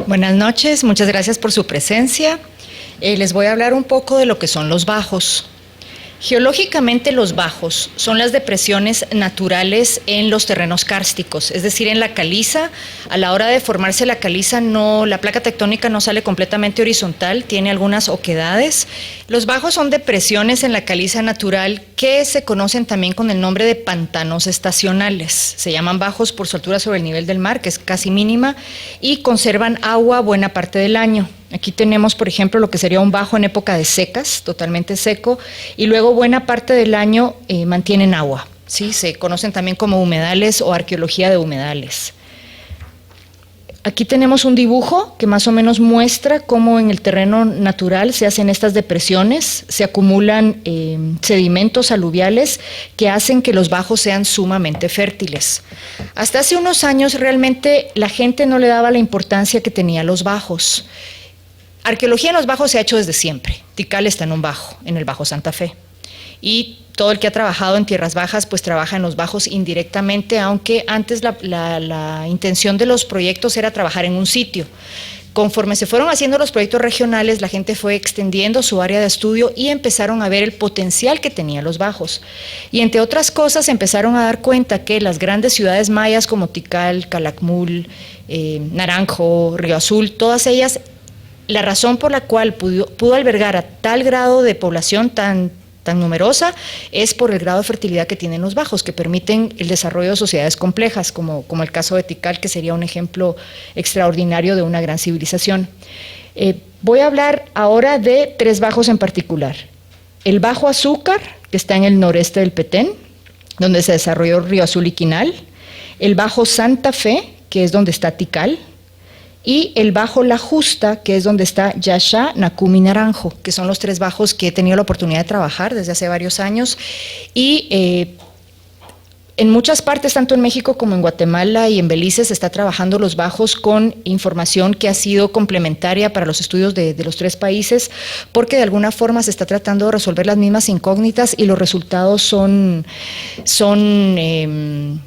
Buenas noches, muchas gracias por su presencia. Les voy a hablar un poco de lo que son los bajos. Geológicamente, los bajos son las depresiones naturales en los terrenos kársticos, es decir, en la caliza. A la hora de formarse la caliza, la placa tectónica no sale completamente horizontal, tiene algunas oquedades. Los bajos son depresiones en la caliza natural que se conocen también con el nombre de pantanos estacionales. Se llaman bajos por su altura sobre el nivel del mar, que es casi mínima, y conservan agua buena parte del año. Aquí tenemos, por ejemplo, lo que sería un bajo en época de secas, totalmente seco, y luego buena parte del año mantienen agua, ¿sí? Se conocen también como humedales o arqueología de humedales. Aquí tenemos un dibujo que más o menos muestra cómo en el terreno natural se hacen estas depresiones, se acumulan sedimentos aluviales que hacen que los bajos sean sumamente fértiles. Hasta hace unos años realmente la gente no le daba la importancia que tenía los bajos. Arqueología en los bajos se ha hecho desde siempre. Tikal está en un bajo, en el Bajo Santa Fe. Y todo el que ha trabajado en tierras bajas, pues trabaja en los bajos indirectamente, aunque antes la intención de los proyectos era trabajar en un sitio. Conforme se fueron haciendo los proyectos regionales, la gente fue extendiendo su área de estudio y empezaron a ver el potencial que tenían los bajos. Y entre otras cosas, empezaron a dar cuenta que las grandes ciudades mayas como Tikal, Calakmul, Naranjo, Río Azul, todas ellas, la razón por la cual pudo albergar a tal grado de población tan numerosa es por el grado de fertilidad que tienen los bajos, que permiten el desarrollo de sociedades complejas, como el caso de Tikal, que sería un ejemplo extraordinario de una gran civilización. Voy a hablar ahora de tres bajos en particular. El Bajo Azúcar, que está en el noreste del Petén, donde se desarrolló Río Azul y Quinal. El Bajo Santa Fe, que es donde está Tikal. Y el Bajo La Justa, que es donde está Yaxha, Nacum y Naranjo, que son los tres bajos que he tenido la oportunidad de trabajar desde hace varios años. Y en muchas partes, tanto en México como en Guatemala y en Belice, se está trabajando los bajos con información que ha sido complementaria para los estudios de los tres países, porque de alguna forma se está tratando de resolver las mismas incógnitas y los resultados son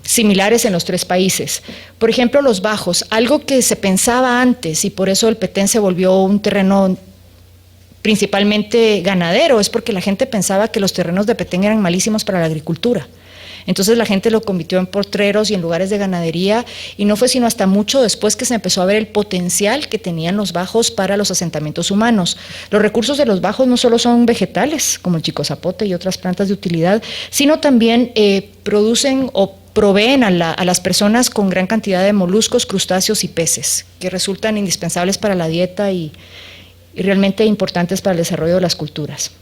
similares en los tres países. Por ejemplo, los bajos, algo que se pensaba antes y por eso el Petén se volvió un terreno principalmente ganadero, es porque la gente pensaba que los terrenos de Petén eran malísimos para la agricultura. Entonces la gente lo convirtió en potreros y en lugares de ganadería, y no fue sino hasta mucho después que se empezó a ver el potencial que tenían los bajos para los asentamientos humanos. Los recursos de los bajos no solo son vegetales, como el chicozapote y otras plantas de utilidad, sino también producen o proveen a las personas con gran cantidad de moluscos, crustáceos y peces, que resultan indispensables para la dieta y realmente importantes para el desarrollo de las culturas.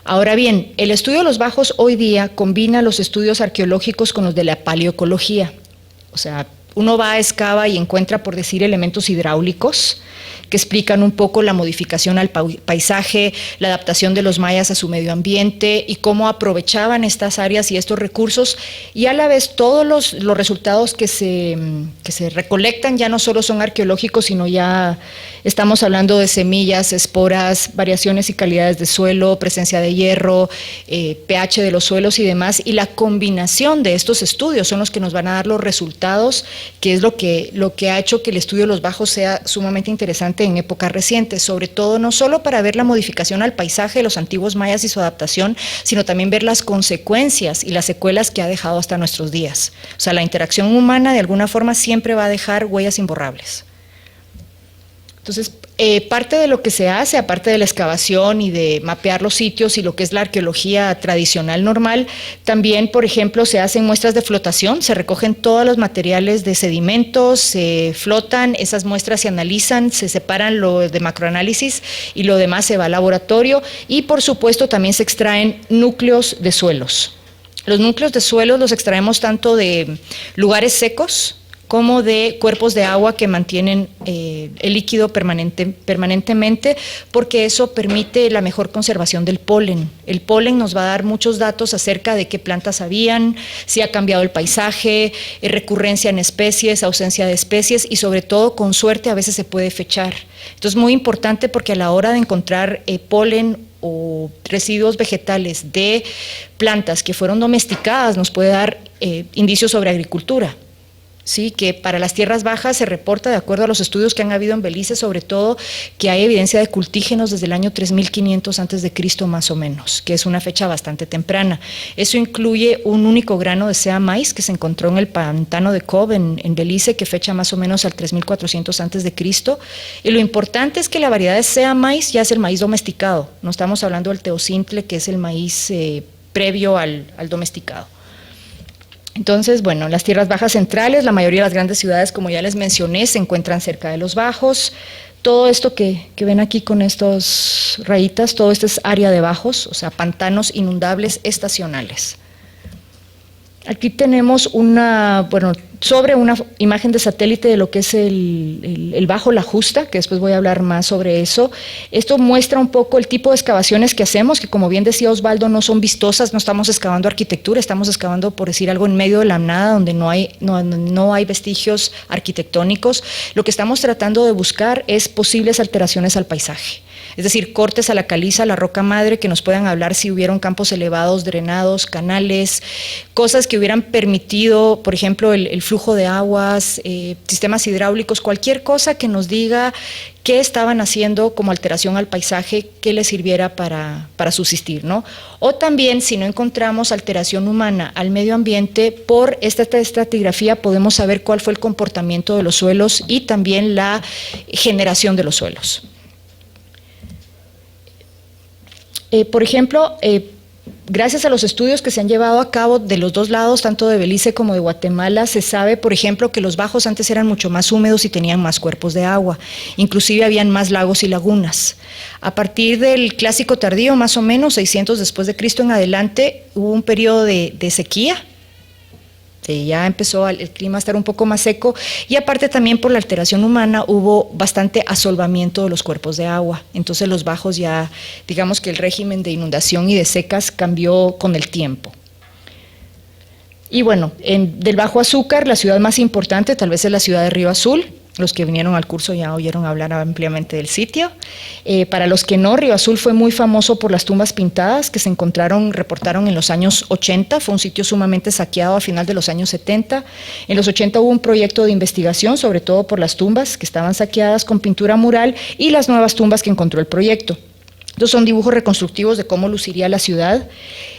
Ahora bien, el estudio de los bajos hoy día combina los estudios arqueológicos con los de la paleoecología. O sea, uno va a excava y encuentra, por decir, elementos hidráulicos que explican un poco la modificación al paisaje, la adaptación de los mayas a su medio ambiente y cómo aprovechaban estas áreas y estos recursos, y a la vez todos los resultados que se recolectan ya no solo son arqueológicos, sino ya estamos hablando de semillas, esporas, variaciones y calidades de suelo, presencia de hierro, pH de los suelos y demás, y la combinación de estos estudios son los que nos van a dar los resultados, que es lo que ha hecho que el estudio de los bajos sea sumamente interesante en épocas recientes, sobre todo no solo para ver la modificación al paisaje de los antiguos mayas y su adaptación, sino también ver las consecuencias y las secuelas que ha dejado hasta nuestros días. O sea, la interacción humana de alguna forma siempre va a dejar huellas imborrables. Entonces, parte de lo que se hace, aparte de la excavación y de mapear los sitios y lo que es la arqueología tradicional normal, también, por ejemplo, se hacen muestras de flotación, se recogen todos los materiales de sedimentos, se flotan, esas muestras se analizan, se separan lo de macroanálisis y lo demás se va al laboratorio, y por supuesto también se extraen núcleos de suelos. Los núcleos de suelos los extraemos tanto de lugares secos como de cuerpos de agua que mantienen el líquido permanentemente, porque eso permite la mejor conservación del polen. El polen nos va a dar muchos datos acerca de qué plantas habían, si ha cambiado el paisaje, recurrencia en especies, ausencia de especies, y sobre todo, con suerte, a veces se puede fechar. Entonces, muy importante, porque a la hora de encontrar polen o residuos vegetales de plantas que fueron domesticadas, nos puede dar indicios sobre agricultura. Sí, que para las tierras bajas se reporta, de acuerdo a los estudios que han habido en Belice, sobre todo, que hay evidencia de cultígenos desde el año 3500 antes de Cristo más o menos, que es una fecha bastante temprana. Eso incluye un único grano de sea maíz que se encontró en el pantano de Cobb en Belice, que fecha más o menos al 3400 antes de Cristo. Y lo importante es que la variedad de sea maíz ya es el maíz domesticado. No estamos hablando del teocintle, que es el maíz previo al domesticado. Entonces, bueno, las tierras bajas centrales, la mayoría de las grandes ciudades, como ya les mencioné, se encuentran cerca de los bajos. Todo esto que ven aquí con estas rayitas, todo esto es área de bajos, o sea, pantanos inundables estacionales. Aquí tenemos sobre una imagen de satélite de lo que es el Bajo La Justa, que después voy a hablar más sobre eso. Esto muestra un poco el tipo de excavaciones que hacemos, que como bien decía Osvaldo, no son vistosas, no estamos excavando arquitectura, estamos excavando, por decir algo, en medio de la nada, donde no hay vestigios arquitectónicos. Lo que estamos tratando de buscar es posibles alteraciones al paisaje. Es decir, cortes a la caliza, a la roca madre, que nos puedan hablar si hubieron campos elevados, drenados, canales, cosas que hubieran permitido, por ejemplo, el flujo de aguas, sistemas hidráulicos, cualquier cosa que nos diga qué estaban haciendo como alteración al paisaje que les sirviera para subsistir, ¿no? O también, si no encontramos alteración humana al medio ambiente, por esta estratigrafía podemos saber cuál fue el comportamiento de los suelos y también la generación de los suelos. Por ejemplo, gracias a los estudios que se han llevado a cabo de los dos lados, tanto de Belice como de Guatemala, se sabe, por ejemplo, que los bajos antes eran mucho más húmedos y tenían más cuerpos de agua, inclusive habían más lagos y lagunas. A partir del Clásico tardío, más o menos, 600 después de Cristo en adelante, hubo un periodo de sequía. Ya empezó el clima a estar un poco más seco y aparte también por la alteración humana hubo bastante asolvamiento de los cuerpos de agua. Entonces los bajos ya, digamos que el régimen de inundación y de secas cambió con el tiempo. Y bueno, del Bajo Azúcar, la ciudad más importante tal vez es la ciudad de Río Azul. Los que vinieron al curso ya oyeron hablar ampliamente del sitio. Para los que no, Río Azul fue muy famoso por las tumbas pintadas que se reportaron en los años 80. Fue un sitio sumamente saqueado a final de los años 70. En los 80 hubo un proyecto de investigación, sobre todo por las tumbas que estaban saqueadas con pintura mural y las nuevas tumbas que encontró el proyecto. Estos son dibujos reconstructivos de cómo luciría la ciudad.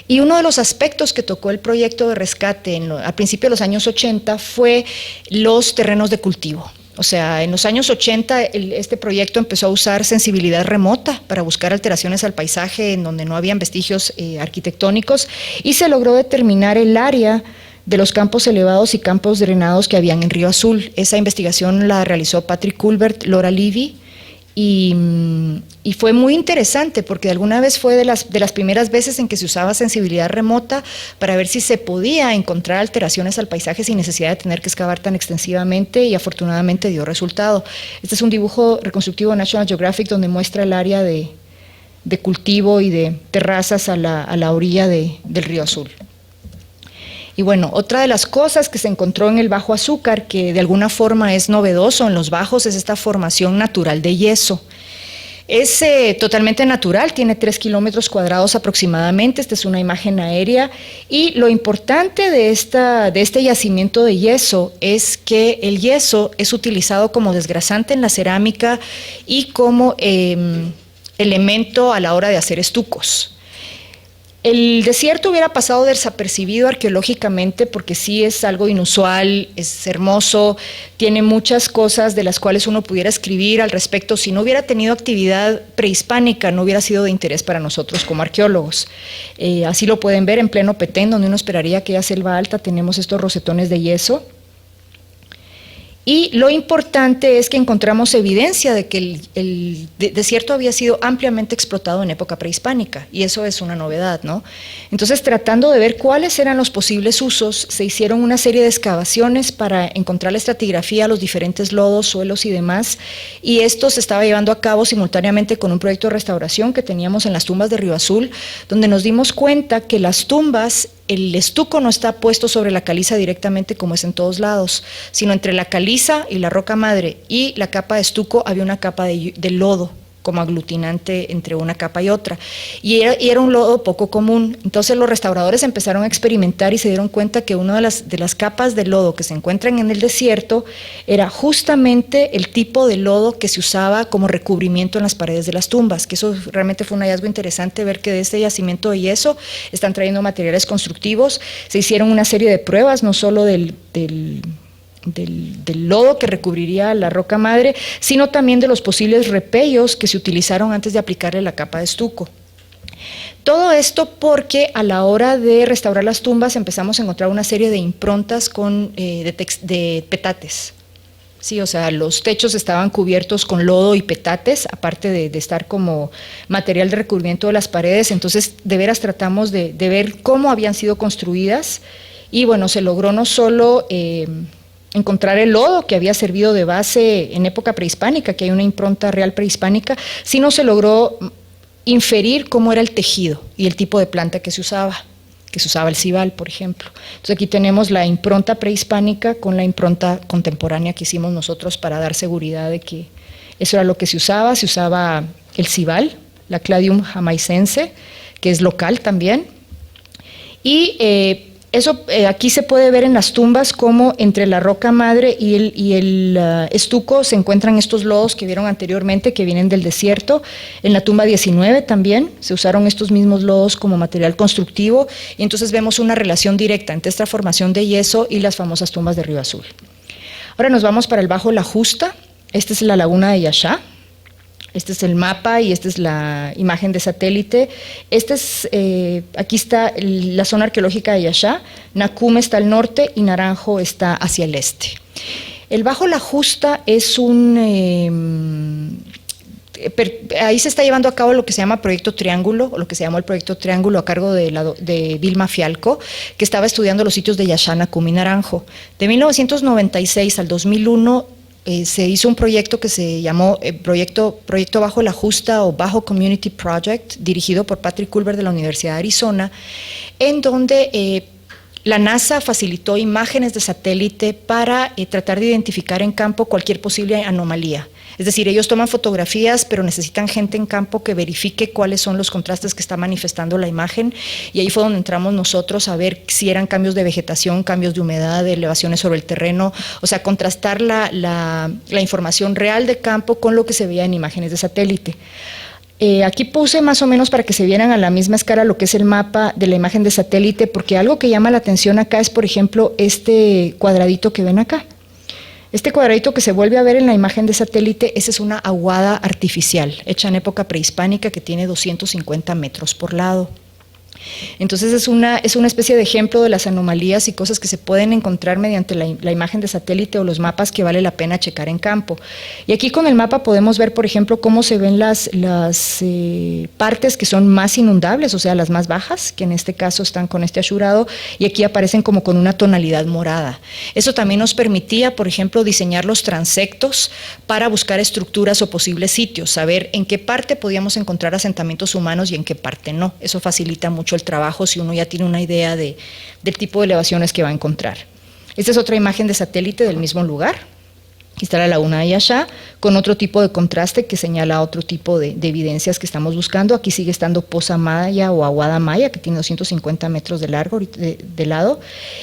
Y uno de los aspectos que tocó el proyecto de rescate al principio de los años 80 fue los terrenos de cultivo. O sea, en los años 80 este proyecto empezó a usar sensibilidad remota para buscar alteraciones al paisaje en donde no habían vestigios arquitectónicos y se logró determinar el área de los campos elevados y campos drenados que habían en Río Azul. Esa investigación la realizó Patrick Culbert, Laura Levy, y fue muy interesante porque alguna vez fue de las primeras veces en que se usaba sensibilidad remota para ver si se podía encontrar alteraciones al paisaje sin necesidad de tener que excavar tan extensivamente y afortunadamente dio resultado. Este es un dibujo reconstructivo de National Geographic donde muestra el área de cultivo y de terrazas a la orilla del Río Azul. Y bueno, otra de las cosas que se encontró en el Bajo Azúcar, que de alguna forma es novedoso en los bajos, es esta formación natural de yeso. Es totalmente natural, tiene 3 kilómetros cuadrados aproximadamente, esta es una imagen aérea, y lo importante de este yacimiento de yeso es que el yeso es utilizado como desgrasante en la cerámica y como elemento a la hora de hacer estucos. El desierto hubiera pasado desapercibido arqueológicamente porque sí es algo inusual, es hermoso, tiene muchas cosas de las cuales uno pudiera escribir al respecto. Si no hubiera tenido actividad prehispánica, no hubiera sido de interés para nosotros como arqueólogos. Así lo pueden ver en pleno Petén, donde uno esperaría que haya selva alta, tenemos estos rosetones de yeso. Y lo importante es que encontramos evidencia de que el desierto había sido ampliamente explotado en época prehispánica, y eso es una novedad, ¿no? Entonces, tratando de ver cuáles eran los posibles usos, se hicieron una serie de excavaciones para encontrar la estratigrafía, los diferentes lodos, suelos y demás, y esto se estaba llevando a cabo simultáneamente con un proyecto de restauración que teníamos en las tumbas de Río Azul, donde nos dimos cuenta que las tumbas, el estuco no está puesto sobre la caliza directamente como es en todos lados, sino entre la caliza y la roca madre y la capa de estuco había una capa de lodo como aglutinante entre una capa y otra. Y era un lodo poco común. Entonces los restauradores empezaron a experimentar y se dieron cuenta que una de las capas de lodo que se encuentran en el desierto era justamente el tipo de lodo que se usaba como recubrimiento en las paredes de las tumbas, que eso realmente fue un hallazgo interesante, ver que de este yacimiento de yeso están trayendo materiales constructivos. Se hicieron una serie de pruebas, no solo del lodo que recubriría la roca madre, sino también de los posibles repellos que se utilizaron antes de aplicarle la capa de estuco. Todo esto porque a la hora de restaurar las tumbas empezamos a encontrar una serie de improntas de petates. Sí, o sea, los techos estaban cubiertos con lodo y petates, aparte de estar como material de recubrimiento de las paredes. Entonces, de veras tratamos de ver cómo habían sido construidas y bueno, se logró no solo encontrar el lodo que había servido de base en época prehispánica, que hay una impronta real prehispánica, sino se logró inferir cómo era el tejido y el tipo de planta que se usaba el cibal, por ejemplo. Entonces aquí tenemos la impronta prehispánica con la impronta contemporánea que hicimos nosotros para dar seguridad de que eso era lo que se usaba el cibal, la Cladium jamaicense, que es local también, y aquí se puede ver en las tumbas cómo entre la roca madre y el estuco se encuentran estos lodos que vieron anteriormente, que vienen del desierto. En la tumba 19 también se usaron estos mismos lodos como material constructivo, y entonces vemos una relación directa entre esta formación de yeso y las famosas tumbas de Río Azul. Ahora nos vamos para el Bajo La Justa. Esta es la laguna de Yaxá. Este es el mapa y esta es la imagen de satélite. Aquí está la zona arqueológica de Yaxá, Nacume está al norte y Naranjo está hacia el este. El Bajo La Justa es ahí se está llevando a cabo lo que se llama Proyecto Triángulo, o lo que se llamó el Proyecto Triángulo a cargo de Vilma Fialco, que estaba estudiando los sitios de Yaxá, Nacume y Naranjo. De 1996 al 2001, se hizo un proyecto que se llamó Proyecto Bajo La Justa o Bajo Community Project, dirigido por Patrick Culver de la Universidad de Arizona, en donde la NASA facilitó imágenes de satélite para tratar de identificar en campo cualquier posible anomalía. Es decir, ellos toman fotografías, pero necesitan gente en campo que verifique cuáles son los contrastes que está manifestando la imagen, y ahí fue donde entramos nosotros a ver si eran cambios de vegetación, cambios de humedad, elevaciones sobre el terreno, o sea, contrastar la información real de campo con lo que se veía en imágenes de satélite. Aquí puse más o menos para que se vieran a la misma escala lo que es el mapa de la imagen de satélite, porque algo que llama la atención acá es, por ejemplo, este cuadradito que ven acá. Este cuadradito que se vuelve a ver en la imagen de satélite, esa es una aguada artificial, hecha en época prehispánica, que tiene 250 metros por lado. Entonces es una especie de ejemplo de las anomalías y cosas que se pueden encontrar mediante la imagen de satélite o los mapas que vale la pena checar en campo. Y aquí con el mapa podemos ver, por ejemplo, cómo se ven las partes que son más inundables, o sea, las más bajas, que en este caso están con este asurado, y aquí aparecen como con una tonalidad morada. Eso también nos permitía, por ejemplo, diseñar los transectos para buscar estructuras o posibles sitios, saber en qué parte podíamos encontrar asentamientos humanos y en qué parte no. Eso facilita mucho el trabajo si uno ya tiene una idea del tipo de elevaciones que va a encontrar. Esta es otra imagen de satélite del mismo lugar. Aquí está la laguna de Yaxá, con otro tipo de contraste que señala otro tipo de evidencias que estamos buscando. Aquí sigue estando Poza Maya o Aguada Maya, que tiene 250 metros de largo de lado.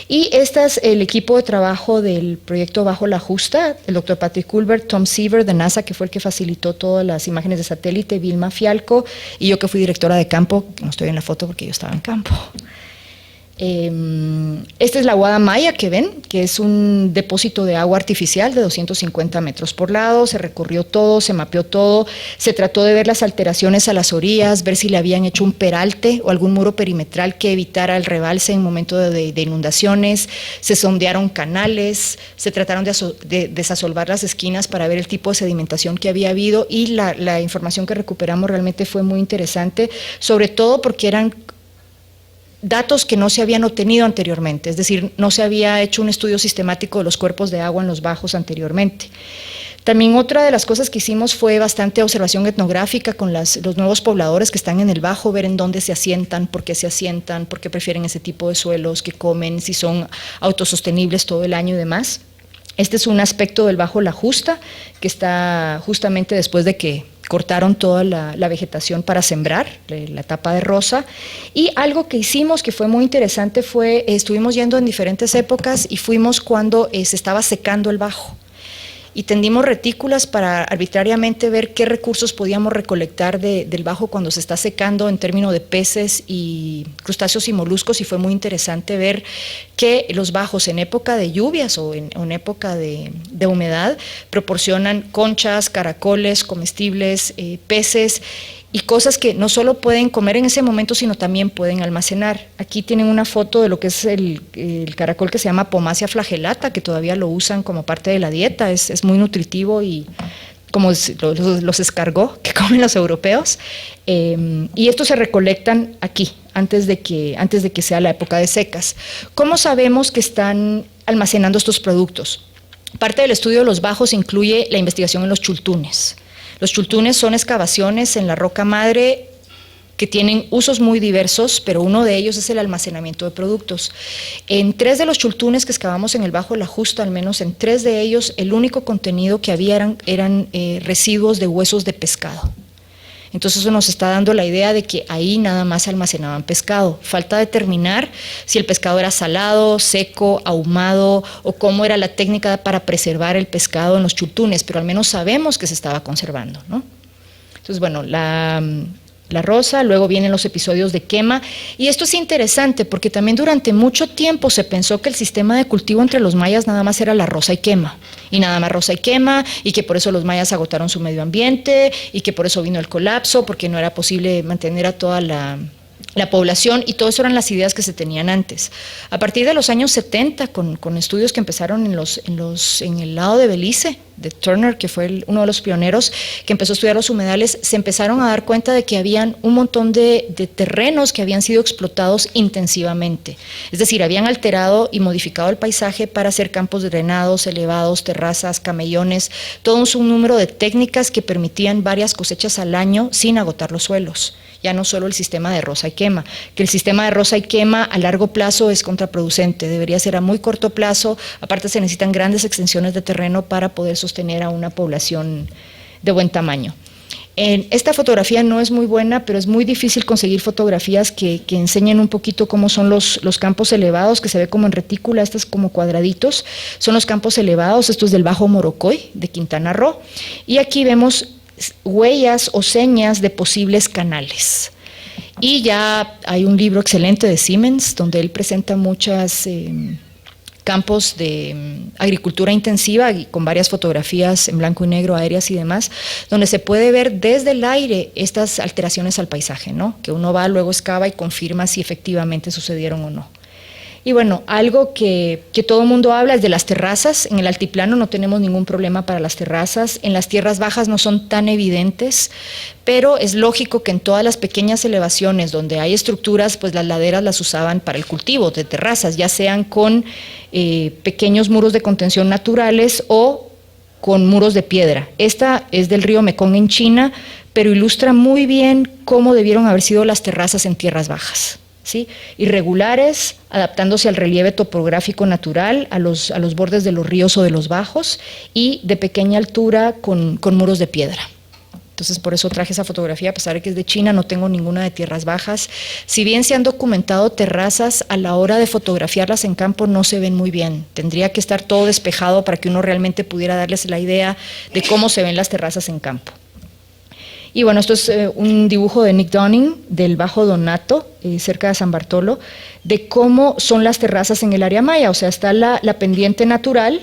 Y este es el equipo de trabajo del proyecto Bajo La Justa, el doctor Patrick Culver, Tom Seaver de NASA, que fue el que facilitó todas las imágenes de satélite, Vilma Fialco, y yo que fui directora de campo, no estoy en la foto porque yo estaba en campo. Esta es la Aguada Maya que ven, que es un depósito de agua artificial de 250 metros por lado. Se recorrió todo, se mapeó todo, se trató de ver las alteraciones a las orillas, ver si le habían hecho un peralte o algún muro perimetral que evitara el rebalse en momento de inundaciones. Se sondearon canales, se trataron de desasolvar las esquinas para ver el tipo de sedimentación que había habido, y la información que recuperamos realmente fue muy interesante, sobre todo porque eran datos que no se habían obtenido anteriormente, es decir, no se había hecho un estudio sistemático de los cuerpos de agua en los bajos anteriormente. También otra de las cosas que hicimos fue bastante observación etnográfica con los nuevos pobladores que están en el bajo, ver en dónde se asientan, por qué prefieren ese tipo de suelos, qué comen, si son autosostenibles todo el año y demás. Este es un aspecto del Bajo La Justa, que está justamente después de que cortaron toda la vegetación para sembrar, la etapa de rosa. Y algo que hicimos que fue muy interesante fue, estuvimos yendo en diferentes épocas y fuimos cuando se estaba secando el bajo. Y tendimos retículas para arbitrariamente ver qué recursos podíamos recolectar del bajo cuando se está secando en términos de peces y crustáceos y moluscos, y fue muy interesante ver que los bajos en época de lluvias o en época de humedad proporcionan conchas, caracoles, comestibles, peces y cosas que no solo pueden comer en ese momento, sino también pueden almacenar. Aquí tienen una foto de lo que es el caracol que se llama Pomacia flagellata, que todavía lo usan como parte de la dieta, es muy nutritivo y como los escargot que comen los europeos. Y estos se recolectan aquí, antes de que sea la época de secas. ¿Cómo sabemos que están almacenando estos productos? Parte del estudio de los bajos incluye la investigación en los chultunes. Los chultunes son excavaciones en la roca madre que tienen usos muy diversos, pero uno de ellos es el almacenamiento de productos. En 3 de los chultunes que excavamos en el Bajo La Justa, al menos en 3 de ellos, el único contenido que había eran residuos de huesos de pescado. Entonces eso nos está dando la idea de que ahí nada más se almacenaban pescado. Falta determinar si el pescado era salado, seco, ahumado o cómo era la técnica para preservar el pescado en los chultunes, pero al menos sabemos que se estaba conservando, ¿no? Entonces, bueno, la rosa, luego vienen los episodios de quema, y esto es interesante porque también durante mucho tiempo se pensó que el sistema de cultivo entre los mayas nada más era la rosa y quema, y nada más rosa y quema, y que por eso los mayas agotaron su medio ambiente, y que por eso vino el colapso, porque no era posible mantener a toda la población, y todo eso eran las ideas que se tenían antes. A partir de los años 70, con estudios que empezaron en el lado de Belice, de Turner, que fue uno de los pioneros que empezó a estudiar los humedales, se empezaron a dar cuenta de que habían un montón de terrenos que habían sido explotados intensivamente. Es decir, habían alterado y modificado el paisaje para hacer campos drenados, elevados, terrazas, camellones, todo un sinnúmero de técnicas que permitían varias cosechas al año sin agotar los suelos. Ya no solo el sistema de rosa y quema, que el sistema de rosa y quema a largo plazo es contraproducente, debería ser a muy corto plazo, aparte se necesitan grandes extensiones de terreno para poder sostener a una población de buen tamaño. Esta fotografía no es muy buena, pero es muy difícil conseguir fotografías que enseñen un poquito cómo son los campos elevados, que se ve como en retícula, estos como cuadraditos, son los campos elevados, esto es del Bajo Morocoy, de Quintana Roo, y aquí vemos huellas o señas de posibles canales. Y ya hay un libro excelente de Siemens, donde él presenta muchos campos de agricultura intensiva y con varias fotografías en blanco y negro, aéreas y demás, donde se puede ver desde el aire estas alteraciones al paisaje, ¿no? Que uno va, luego excava y confirma si efectivamente sucedieron o no. Y bueno, algo que todo el mundo habla es de las terrazas. En el altiplano no tenemos ningún problema para las terrazas, en las tierras bajas no son tan evidentes, pero es lógico que en todas las pequeñas elevaciones donde hay estructuras, pues las laderas las usaban para el cultivo de terrazas, ya sean con pequeños muros de contención naturales o con muros de piedra. Esta es del río Mekong en China, pero ilustra muy bien cómo debieron haber sido las terrazas en tierras bajas. ¿Sí? Irregulares, adaptándose al relieve topográfico natural, a los bordes de los ríos o de los bajos, y de pequeña altura con muros de piedra. Entonces por eso traje esa fotografía, a pesar de que es de China, no tengo ninguna de tierras bajas. Si bien se han documentado terrazas, a la hora de fotografiarlas en campo no se ven muy bien. Tendría que estar todo despejado para que uno realmente pudiera darles la idea de cómo se ven las terrazas en campo. Y bueno, esto es un dibujo de Nick Dunning del Bajo Donato, cerca de San Bartolo, de cómo son las terrazas en el área maya. O sea, está la pendiente natural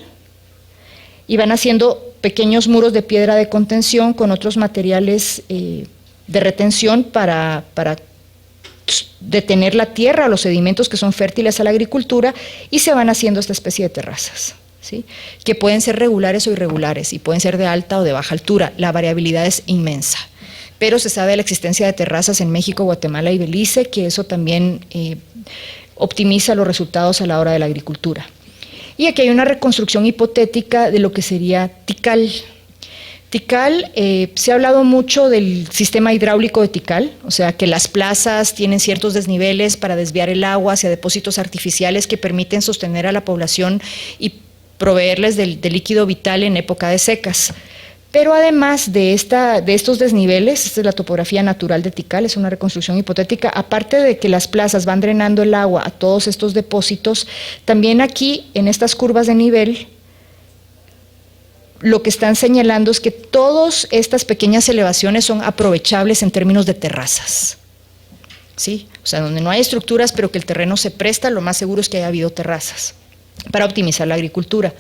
y van haciendo pequeños muros de piedra de contención con otros materiales de retención para detener la tierra, los sedimentos que son fértiles a la agricultura, y se van haciendo esta especie de terrazas, ¿sí? Que pueden ser regulares o irregulares y pueden ser de alta o de baja altura. La variabilidad es inmensa. Pero se sabe de la existencia de terrazas en México, Guatemala y Belice, que eso también optimiza los resultados a la hora de la agricultura. Y aquí hay una reconstrucción hipotética de lo que sería Tikal. Tikal, se ha hablado mucho del sistema hidráulico de Tikal, o sea que las plazas tienen ciertos desniveles para desviar el agua hacia depósitos artificiales que permiten sostener a la población y proveerles del líquido vital en época de secas. Pero además de estos desniveles, esta es la topografía natural de Tikal, es una reconstrucción hipotética, aparte de que las plazas van drenando el agua a todos estos depósitos, también aquí en estas curvas de nivel, lo que están señalando es que todas estas pequeñas elevaciones son aprovechables en términos de terrazas. ¿Sí? O sea, donde no hay estructuras, pero que el terreno se presta, lo más seguro es que haya habido terrazas para optimizar la agricultura.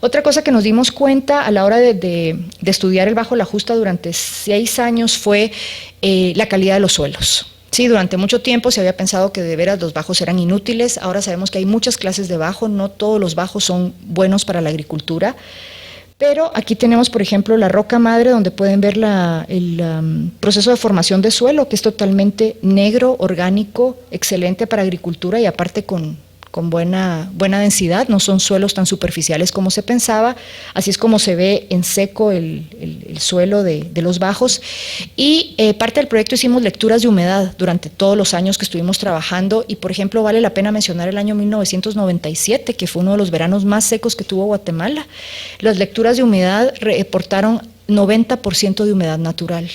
Otra cosa que nos dimos cuenta a la hora de estudiar el Bajo La Justa durante 6 años fue la calidad de los suelos. Sí, durante mucho tiempo se había pensado que de veras los bajos eran inútiles, ahora sabemos que hay muchas clases de bajo, no todos los bajos son buenos para la agricultura. Pero aquí tenemos, por ejemplo, la roca madre, donde pueden ver el proceso de formación de suelo, que es totalmente negro, orgánico, excelente para agricultura y aparte con buena densidad, no son suelos tan superficiales como se pensaba, así es como se ve en seco el suelo de los bajos. Y parte del proyecto hicimos lecturas de humedad durante todos los años que estuvimos trabajando y, por ejemplo, vale la pena mencionar el año 1997, que fue uno de los veranos más secos que tuvo Guatemala. Las lecturas de humedad reportaron 90% de humedad natural.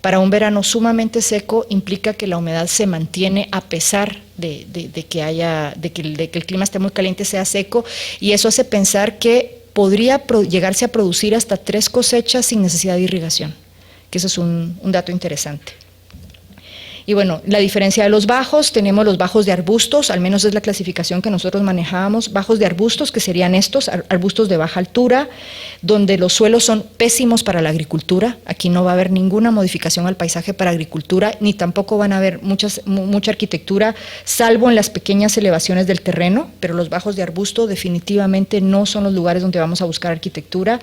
Para un verano sumamente seco implica que la humedad se mantiene a pesar de que el clima esté muy caliente, sea seco, y eso hace pensar que podría llegarse a producir hasta 3 cosechas sin necesidad de irrigación, que eso es un dato interesante. Y bueno, la diferencia de los bajos, tenemos los bajos de arbustos, al menos es la clasificación que nosotros manejábamos, bajos de arbustos, que serían estos, arbustos de baja altura, donde los suelos son pésimos para la agricultura, aquí no va a haber ninguna modificación al paisaje para agricultura, ni tampoco van a haber mucha arquitectura, salvo en las pequeñas elevaciones del terreno, pero los bajos de arbusto definitivamente no son los lugares donde vamos a buscar arquitectura,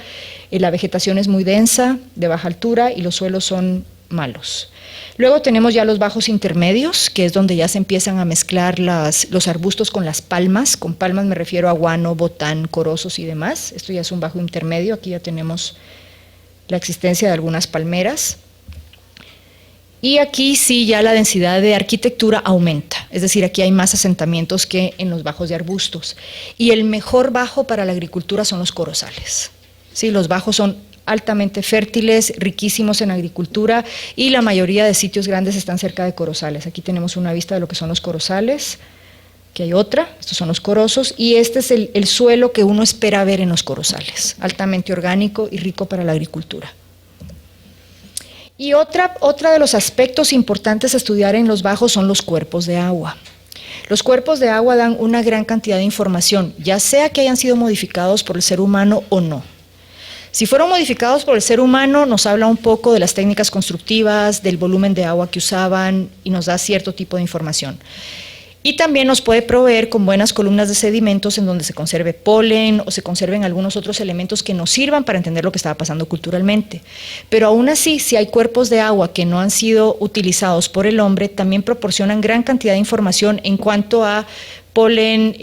la vegetación es muy densa, de baja altura, y los suelos son malos. Luego tenemos ya los bajos intermedios, que es donde ya se empiezan a mezclar los arbustos con las palmas. Con palmas me refiero a guano, botán, corozos y demás. Esto ya es un bajo intermedio, aquí ya tenemos la existencia de algunas palmeras. Y aquí sí ya la densidad de arquitectura aumenta, es decir, aquí hay más asentamientos que en los bajos de arbustos. Y el mejor bajo para la agricultura son los corozales. Sí, los bajos son altamente fértiles, riquísimos en agricultura y la mayoría de sitios grandes están cerca de corozales. Aquí tenemos una vista de lo que son los corozales, que hay otra, estos son los corozos y este es el suelo que uno espera ver en los corozales, altamente orgánico y rico para la agricultura. Y otra de los aspectos importantes a estudiar en los bajos son los cuerpos de agua. Los cuerpos de agua dan una gran cantidad de información, ya sea que hayan sido modificados por el ser humano o no. Si fueron modificados por el ser humano, nos habla un poco de las técnicas constructivas, del volumen de agua que usaban y nos da cierto tipo de información. Y también nos puede proveer con buenas columnas de sedimentos en donde se conserve polen o se conserven algunos otros elementos que nos sirvan para entender lo que estaba pasando culturalmente. Pero aún así, si hay cuerpos de agua que no han sido utilizados por el hombre, también proporcionan gran cantidad de información en cuanto a polen,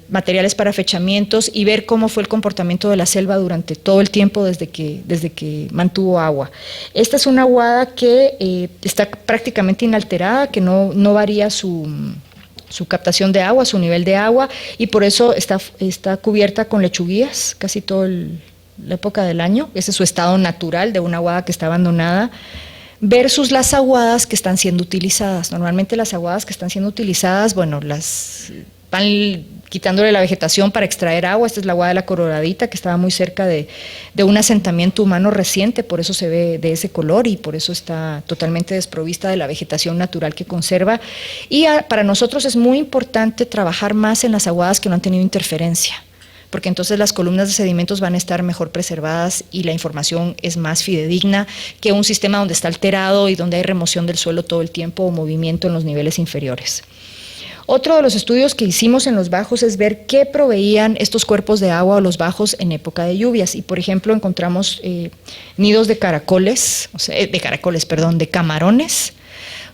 materiales para fechamientos y ver cómo fue el comportamiento de la selva durante todo el tiempo desde que mantuvo agua. Esta es una aguada que está prácticamente inalterada, que no varía su captación de agua, su nivel de agua, y por eso está cubierta con lechuguías casi toda la época del año. Ese es su estado natural de una aguada que está abandonada, versus las aguadas que están siendo utilizadas. Normalmente las aguadas que están siendo utilizadas, bueno, las van quitándole la vegetación para extraer agua. Esta es la aguada de la Coloradita, que estaba muy cerca de un asentamiento humano reciente, por eso se ve de ese color y por eso está totalmente desprovista de la vegetación natural que conserva. Y para nosotros es muy importante trabajar más en las aguadas que no han tenido interferencia, porque entonces las columnas de sedimentos van a estar mejor preservadas y la información es más fidedigna que un sistema donde está alterado y donde hay remoción del suelo todo el tiempo o movimiento en los niveles inferiores. Otro de los estudios que hicimos en los bajos es ver qué proveían estos cuerpos de agua o los bajos en época de lluvias, y por ejemplo encontramos nidos de caracoles, de camarones.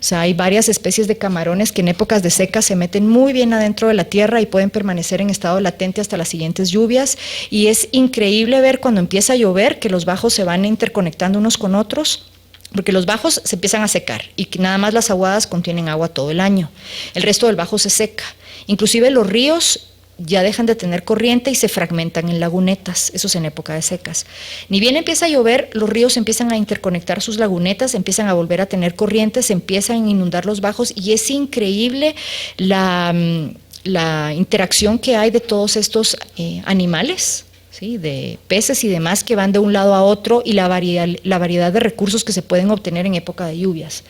O sea, hay varias especies de camarones que en épocas de seca se meten muy bien adentro de la tierra y pueden permanecer en estado latente hasta las siguientes lluvias, y es increíble ver cuando empieza a llover que los bajos se van interconectando unos con otros, porque los bajos se empiezan a secar y que nada más las aguadas contienen agua todo el año, el resto del bajo se seca. Inclusive los ríos ya dejan de tener corriente y se fragmentan en lagunetas, eso es en época de secas. Ni bien empieza a llover, los ríos empiezan a interconectar sus lagunetas, empiezan a volver a tener corriente, se empiezan a inundar los bajos y es increíble la interacción que hay de todos estos animales, ¿sí? De peces y demás que van de un lado a otro y la variedad de recursos que se pueden obtener en época de lluvias.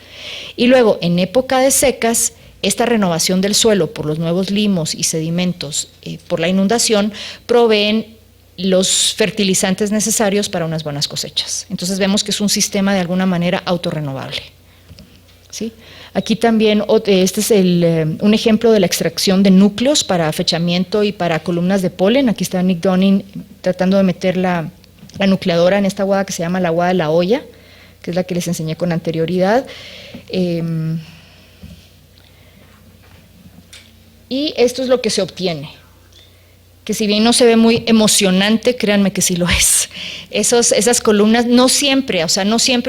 Y luego, en época de secas, esta renovación del suelo por los nuevos limos y sedimentos por la inundación proveen los fertilizantes necesarios para unas buenas cosechas. Entonces vemos que es un sistema de alguna manera autorrenovable, ¿sí? Aquí también, este es un ejemplo de la extracción de núcleos para fechamiento y para columnas de polen. Aquí está Nick Dunning tratando de meter la nucleadora en esta aguada que se llama la aguada de la olla, que es la que les enseñé con anterioridad. Y esto es lo que se obtiene, que si bien no se ve muy emocionante, créanme que sí lo es. Esas columnas, no siempre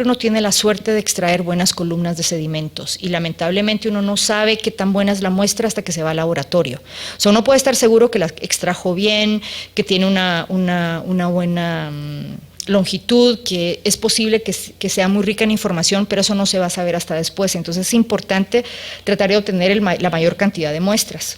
uno tiene la suerte de extraer buenas columnas de sedimentos y lamentablemente uno no sabe qué tan buena es la muestra hasta que se va al laboratorio. O sea, uno puede estar seguro que la extrajo bien, que tiene una buena longitud, que es posible que sea muy rica en información, pero eso no se va a saber hasta después. Entonces es importante tratar de obtener la mayor cantidad de muestras.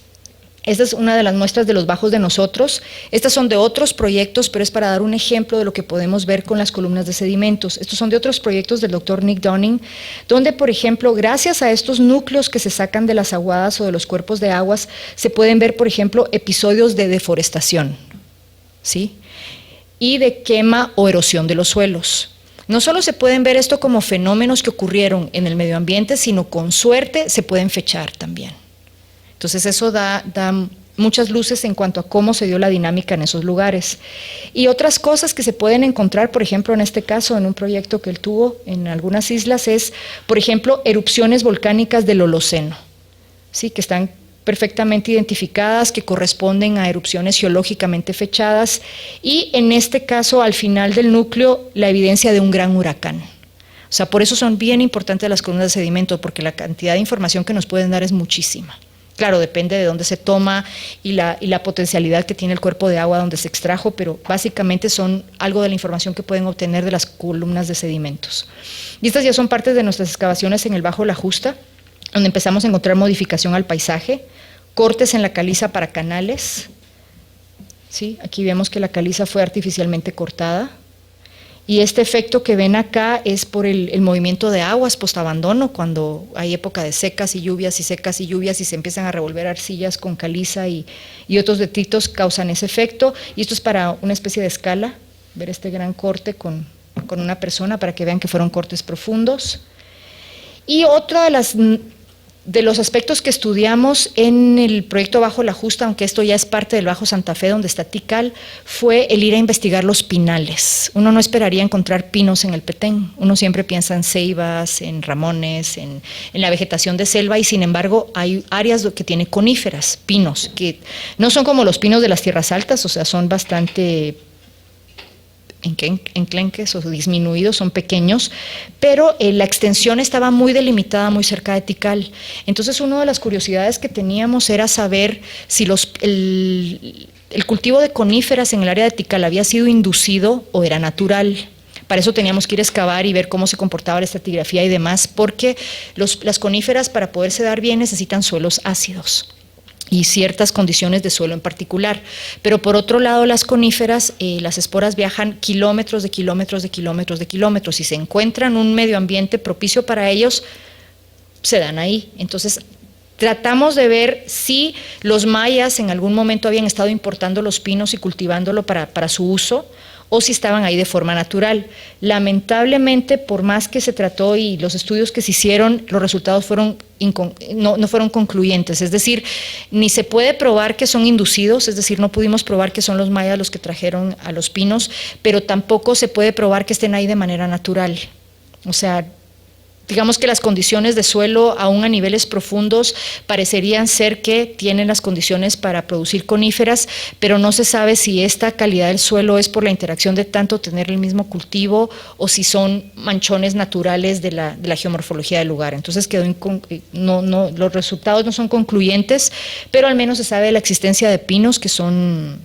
Esta es una de las muestras de los bajos de nosotros. Estas son de otros proyectos, pero es para dar un ejemplo de lo que podemos ver con las columnas de sedimentos. Estos son de otros proyectos del doctor Nick Dunning, donde, por ejemplo, gracias a estos núcleos que se sacan de las aguadas o de los cuerpos de aguas, se pueden ver, por ejemplo, episodios de deforestación, ¿sí? Y de quema o erosión de los suelos. No solo se pueden ver esto como fenómenos que ocurrieron en el medio ambiente, sino con suerte se pueden fechar también. Entonces eso da muchas luces en cuanto a cómo se dio la dinámica en esos lugares. Y otras cosas que se pueden encontrar, por ejemplo, en este caso, en un proyecto que él tuvo en algunas islas, es, por ejemplo, erupciones volcánicas del Holoceno, ¿sí? Que están perfectamente identificadas, que corresponden a erupciones geológicamente fechadas, y en este caso, al final del núcleo, la evidencia de un gran huracán. O sea, por eso son bien importantes las columnas de sedimento, porque la cantidad de información que nos pueden dar es muchísima. Claro, depende de dónde se toma y la potencialidad que tiene el cuerpo de agua donde se extrajo, pero básicamente son algo de la información que pueden obtener de las columnas de sedimentos. Y estas ya son partes de nuestras excavaciones en el Bajo La Justa, donde empezamos a encontrar modificación al paisaje, cortes en la caliza para canales, ¿sí? Aquí vemos que la caliza fue artificialmente cortada. Y este efecto que ven acá es por el movimiento de aguas postabandono, cuando hay época de secas y lluvias y secas y lluvias y se empiezan a revolver arcillas con caliza y otros detritos causan ese efecto. Y esto es para una especie de escala, ver este gran corte con una persona para que vean que fueron cortes profundos. Y otra de los aspectos que estudiamos en el proyecto Bajo La Justa, aunque esto ya es parte del Bajo Santa Fe, donde está Tikal, fue el ir a investigar los pinales. Uno no esperaría encontrar pinos en el Petén, uno siempre piensa en ceibas, en ramones, en la vegetación de selva, y sin embargo hay áreas que tienen coníferas, pinos, que no son como los pinos de las tierras altas, o sea, son bastante enclenques o disminuidos, son pequeños, pero la extensión estaba muy delimitada, muy cerca de Tikal. Entonces, una de las curiosidades que teníamos era saber si el cultivo de coníferas en el área de Tikal había sido inducido o era natural. Para eso teníamos que ir a excavar y ver cómo se comportaba la estratigrafía y demás, porque las coníferas, para poderse dar bien, necesitan suelos ácidos y ciertas condiciones de suelo en particular. Pero por otro lado, las coníferas, las esporas viajan kilómetros de kilómetros de kilómetros de kilómetros y se encuentran un medio ambiente propicio para ellos, se dan ahí. Entonces, tratamos de ver si los mayas en algún momento habían estado importando los pinos y cultivándolo para su uso, o si estaban ahí de forma natural. Lamentablemente, por más que se trató y los estudios que se hicieron, los resultados no fueron concluyentes, es decir, ni se puede probar que son inducidos, es decir, no pudimos probar que son los mayas los que trajeron a los pinos, pero tampoco se puede probar que estén ahí de manera natural. O sea, digamos que las condiciones de suelo, aún a niveles profundos, parecerían ser que tienen las condiciones para producir coníferas, pero no se sabe si esta calidad del suelo es por la interacción de tanto tener el mismo cultivo o si son manchones naturales de la geomorfología del lugar. Entonces los resultados no son concluyentes, pero al menos se sabe de la existencia de pinos que son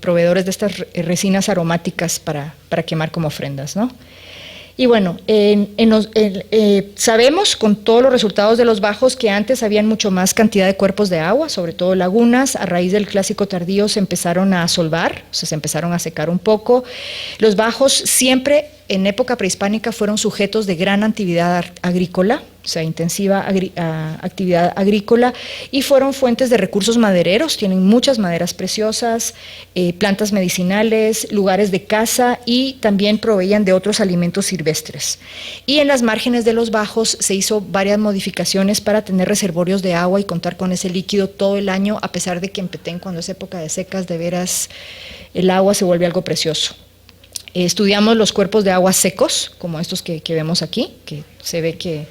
proveedores de estas resinas aromáticas para quemar como ofrendas, ¿no? Y bueno, sabemos con todos los resultados de los bajos que antes habían mucho más cantidad de cuerpos de agua, sobre todo lagunas. A raíz del Clásico tardío se empezaron a solvar, o sea, se empezaron a secar un poco. Los bajos siempre en época prehispánica fueron sujetos de gran actividad agrícola, o sea, intensiva actividad agrícola, y fueron fuentes de recursos madereros. Tienen muchas maderas preciosas, plantas medicinales, lugares de caza, y también proveían de otros alimentos silvestres. Y en las márgenes de los bajos se hizo varias modificaciones para tener reservorios de agua y contar con ese líquido todo el año, a pesar de que en Petén, cuando es época de secas, de veras el agua se vuelve algo precioso. Estudiamos los cuerpos de agua secos, como estos que vemos aquí, que se ve que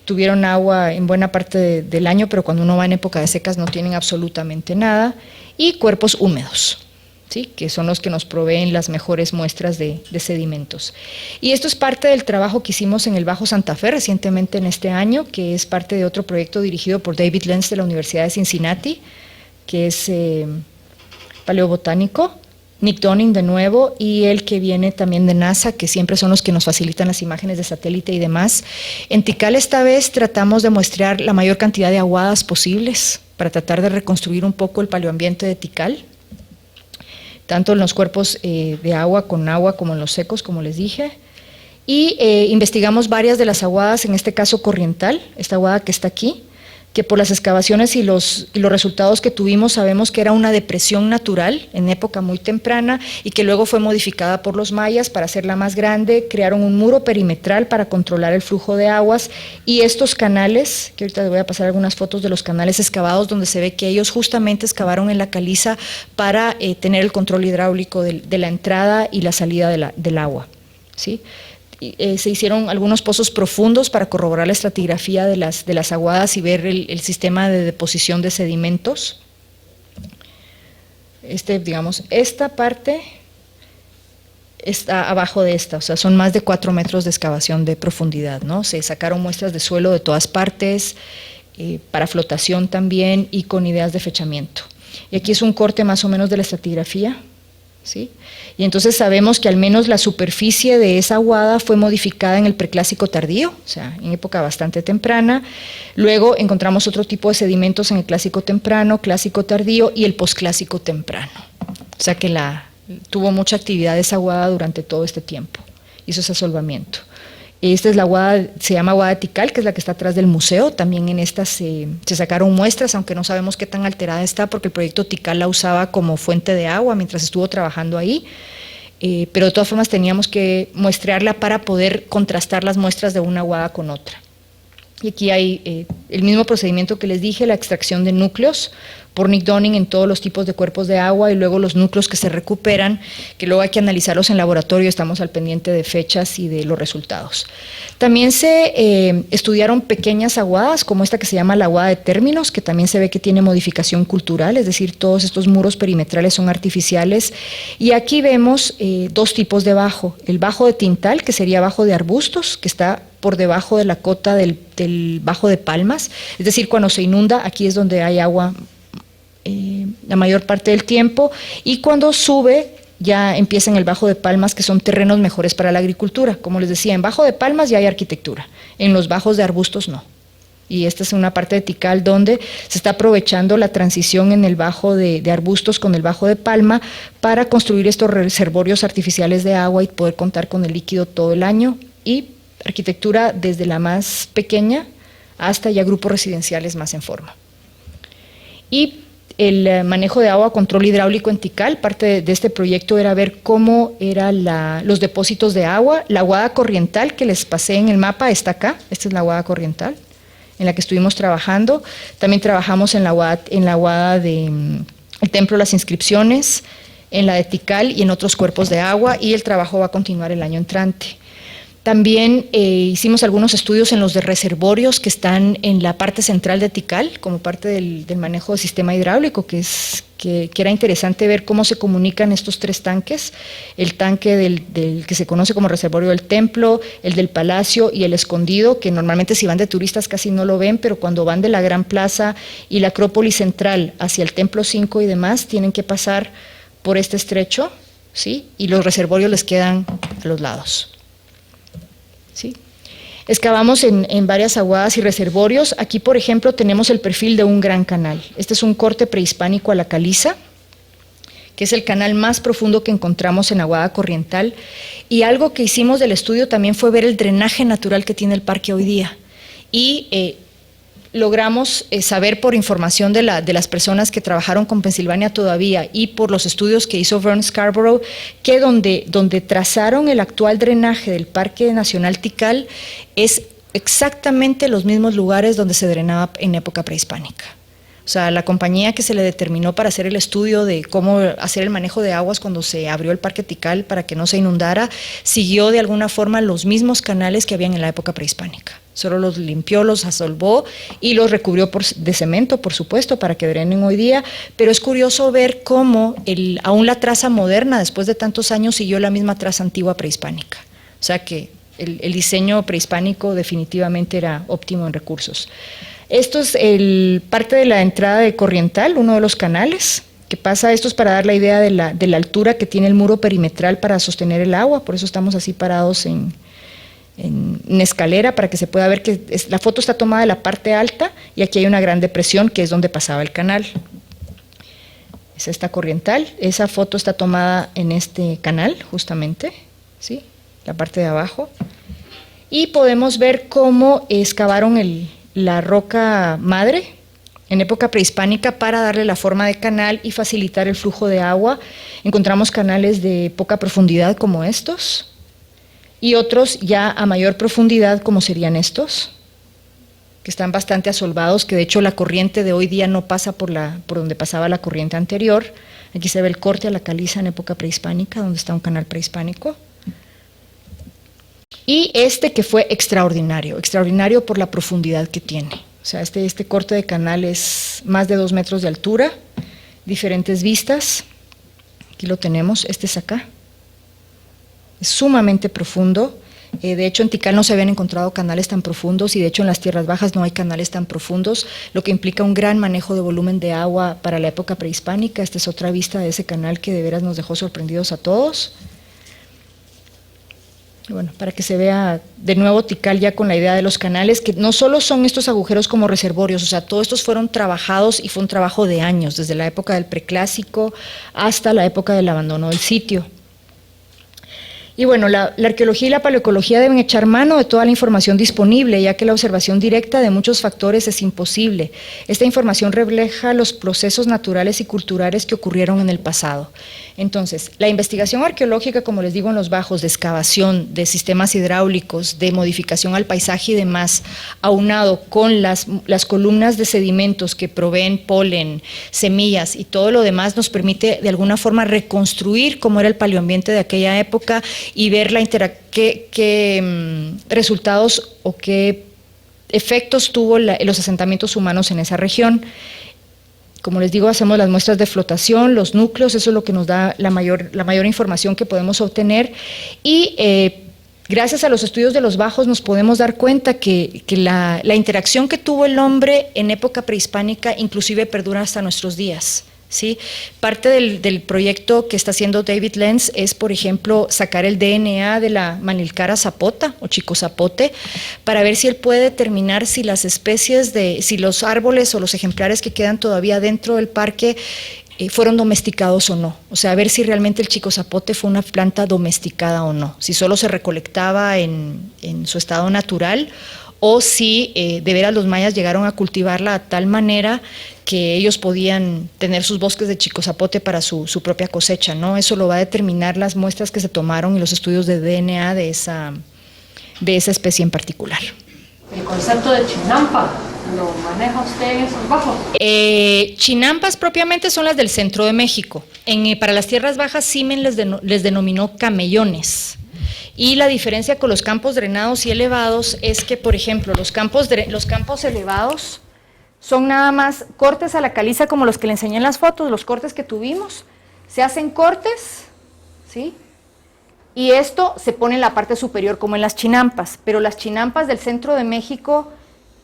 tuvieron agua en buena parte del año, pero cuando uno va en época de secas no tienen absolutamente nada, y cuerpos húmedos, ¿sí?, que son los que nos proveen las mejores muestras de sedimentos. Y esto es parte del trabajo que hicimos en el Bajo Santa Fe recientemente en este año, que es parte de otro proyecto dirigido por David Lenz de la Universidad de Cincinnati, que es paleobotánico, Nick Donning de nuevo, y el que viene también de NASA, que siempre son los que nos facilitan las imágenes de satélite y demás. En Tikal esta vez tratamos de muestrear la mayor cantidad de aguadas posibles para tratar de reconstruir un poco el paleoambiente de Tikal, tanto en los cuerpos de agua con agua como en los secos, como les dije. Y investigamos varias de las aguadas, en este caso Corriental, esta aguada que está aquí, que por las excavaciones y los resultados que tuvimos sabemos que era una depresión natural en época muy temprana y que luego fue modificada por los mayas para hacerla más grande. Crearon un muro perimetral para controlar el flujo de aguas, y estos canales, que ahorita les voy a pasar algunas fotos de los canales excavados, donde se ve que ellos justamente excavaron en la caliza para tener el control hidráulico de la entrada y la salida del agua, ¿sí? Se hicieron algunos pozos profundos para corroborar la estratigrafía de las aguadas y ver el sistema de deposición de sedimentos. Digamos, esta parte está abajo de esta, o sea, son más de 4 metros de excavación de profundidad, ¿no? Se sacaron muestras de suelo de todas partes, para flotación también, y con ideas de fechamiento. Y aquí es un corte más o menos de la estratigrafía, ¿sí? Y entonces sabemos que al menos la superficie de esa aguada fue modificada en el preclásico tardío, o sea, en época bastante temprana. Luego encontramos otro tipo de sedimentos en el clásico temprano, clásico tardío y el posclásico temprano. O sea que tuvo mucha actividad esa aguada durante todo este tiempo, hizo ese asolvamiento. Esta es la aguada, se llama aguada de Tikal, que es la que está atrás del museo. También en esta se sacaron muestras, aunque no sabemos qué tan alterada está, porque el proyecto Tikal la usaba como fuente de agua mientras estuvo trabajando ahí. Pero de todas formas teníamos que muestrearla para poder contrastar las muestras de una aguada con otra. Y aquí hay el mismo procedimiento que les dije, la extracción de núcleos por Nick Donning en todos los tipos de cuerpos de agua, y luego los núcleos que se recuperan, que luego hay que analizarlos en laboratorio. Estamos al pendiente de fechas y de los resultados. También se estudiaron pequeñas aguadas, como esta que se llama la aguada de términos, que también se ve que tiene modificación cultural, es decir, todos estos muros perimetrales son artificiales. Y aquí vemos dos tipos de bajo: el bajo de tintal, que sería bajo de arbustos, que está por debajo de la cota del bajo de palmas, es decir, cuando se inunda, aquí es donde hay agua la mayor parte del tiempo, y cuando sube ya empieza en el bajo de palmas, que son terrenos mejores para la agricultura. Como les decía, en bajo de palmas ya hay arquitectura, en los bajos de arbustos no. Y esta es una parte de Tikal donde se está aprovechando la transición en el bajo de arbustos con el bajo de palma para construir estos reservorios artificiales de agua y poder contar con el líquido todo el año, y arquitectura desde la más pequeña hasta ya grupos residenciales más en forma. Y el manejo de agua, control hidráulico en Tikal, parte de este proyecto era ver cómo eran los depósitos de agua. La aguada Corriental que les pasé en el mapa está acá, esta es la aguada Corriental en la que estuvimos trabajando. También trabajamos en la aguada del Templo de las Inscripciones, en la de Tikal y en otros cuerpos de agua, y el trabajo va a continuar el año entrante. También hicimos algunos estudios en los de reservorios que están en la parte central de Tikal, como parte del manejo del sistema hidráulico, que era interesante ver cómo se comunican estos tres tanques, el tanque del que se conoce como reservorio del templo, el del palacio y el escondido, que normalmente si van de turistas casi no lo ven, pero cuando van de la Gran Plaza y la Acrópolis Central hacia el Templo 5 y demás, tienen que pasar por este estrecho, ¿sí? Y los reservorios les quedan a los lados. ¿Sí? Excavamos en varias aguadas y reservorios. Aquí, por ejemplo, tenemos el perfil de un gran canal. Este es un corte prehispánico a la caliza, que es el canal más profundo que encontramos en Aguada Corriental. Y algo que hicimos del estudio también fue ver el drenaje natural que tiene el parque hoy día. Y logramos saber por información de las personas que trabajaron con Pensilvania todavía y por los estudios que hizo Vern Scarborough, que donde trazaron el actual drenaje del Parque Nacional Tikal es exactamente los mismos lugares donde se drenaba en época prehispánica. O sea, la compañía que se le determinó para hacer el estudio de cómo hacer el manejo de aguas cuando se abrió el Parque Tikal para que no se inundara, siguió de alguna forma los mismos canales que habían en la época prehispánica. Solo los limpió, los asolvó y los recubrió de cemento, por supuesto, para que drenen hoy día, pero es curioso ver cómo aún la traza moderna, después de tantos años, siguió la misma traza antigua prehispánica. O sea que el diseño prehispánico definitivamente era óptimo en recursos. Esto es parte de la entrada de Corriental, uno de los canales que pasa. Esto es para dar la idea de la altura que tiene el muro perimetral para sostener el agua, por eso estamos así parados en escalera, para que se pueda ver que la foto está tomada de la parte alta y aquí hay una gran depresión que es donde pasaba el canal. Es esta Corriental, esa foto está tomada en este canal justamente, ¿sí? La parte de abajo. Y podemos ver cómo excavaron la roca madre en época prehispánica para darle la forma de canal y facilitar el flujo de agua. Encontramos canales de poca profundidad como estos y otros ya a mayor profundidad como serían estos, que están bastante asolvados, que de hecho la corriente de hoy día no pasa por donde pasaba la corriente anterior. Aquí se ve el corte a la caliza en época prehispánica, donde está un canal prehispánico. Y que fue extraordinario por la profundidad que tiene. O sea, este corte de canal es más de 2 metros de altura, diferentes vistas. Aquí lo tenemos, este es acá. Es sumamente profundo. De hecho, en Tikal no se habían encontrado canales tan profundos y de hecho en las tierras bajas no hay canales tan profundos, lo que implica un gran manejo de volumen de agua para la época prehispánica. Esta es otra vista de ese canal que de veras nos dejó sorprendidos a todos. Bueno, para que se vea de nuevo Tikal ya con la idea de los canales, que no solo son estos agujeros como reservorios, o sea, todos estos fueron trabajados y fue un trabajo de años, desde la época del preclásico hasta la época del abandono del sitio. Y bueno, la arqueología y la paleoecología deben echar mano de toda la información disponible, ya que la observación directa de muchos factores es imposible. Esta información refleja los procesos naturales y culturales que ocurrieron en el pasado. Entonces, la investigación arqueológica, como les digo, en los bajos, de excavación, de sistemas hidráulicos, de modificación al paisaje y demás, aunado con las columnas de sedimentos que proveen polen, semillas y todo lo demás, nos permite de alguna forma reconstruir cómo era el paleoambiente de aquella época y ver qué resultados o qué efectos tuvo los asentamientos humanos en esa región. Como les digo, hacemos las muestras de flotación, los núcleos, eso es lo que nos da la mayor información que podemos obtener y gracias a los estudios de los bajos nos podemos dar cuenta que la interacción que tuvo el hombre en época prehispánica inclusive perdura hasta nuestros días. ¿Sí? Parte del proyecto que está haciendo David Lenz es, por ejemplo, sacar el DNA de la Manilcara zapota o chico zapote para ver si él puede determinar si las especies si los árboles o los ejemplares que quedan todavía dentro del parque fueron domesticados o no. O sea, a ver si realmente el chico zapote fue una planta domesticada o no, si solo se recolectaba en su estado natural o si de veras los mayas llegaron a cultivarla a tal manera que ellos podían tener sus bosques de chico zapote para su propia cosecha, ¿no? Eso lo va a determinar las muestras que se tomaron y los estudios de DNA de esa especie en particular. ¿El concepto de chinampa lo maneja usted en esos bajos? Chinampas propiamente son las del centro de México. Para las tierras bajas, Simen les denominó camellones. Y la diferencia con los campos drenados y elevados es que, por ejemplo, los campos elevados son nada más cortes a la caliza como los que le enseñé en las fotos, los cortes que tuvimos. Se hacen cortes, ¿sí? Y esto se pone en la parte superior como en las chinampas, pero las chinampas del centro de México